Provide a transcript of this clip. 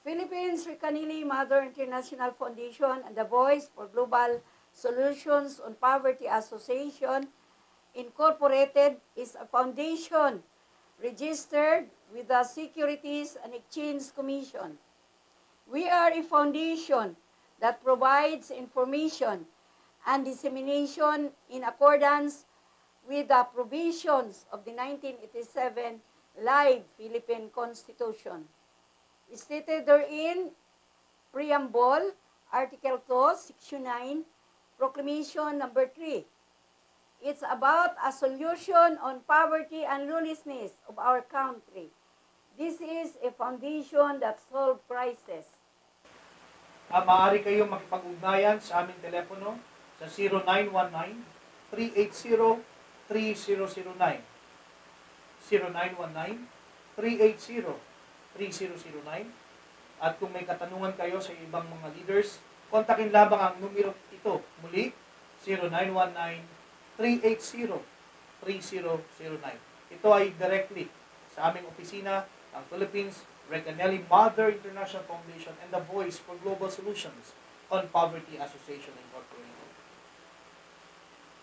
Philippines Recanili Mother International Foundation and the Voice for Global Solutions on Poverty Association Incorporated is a foundation registered with the Securities and Exchange Commission. We are a foundation that provides information and dissemination in accordance with the provisions of the 1987 Live Philippine Constitution. Stated therein, Preamble, Article 2, Section 9, Proclamation number 3. It's about a solution on poverty and lawlessness of our country. This is a foundation that solves crisis. Maaari kayong makipag-ugnayan sa aming telepono sa 0919-380-3009. 0919-380-3009. At kung may katanungan kayo sa ibang mga leaders, kontakin lamang ang numero ito. Muli, 0919-380-3009. Ito ay directly sa aming opisina, ang Philippines Recanili Mother International Foundation and the Voice for Global Solutions on Poverty Association Incorporated.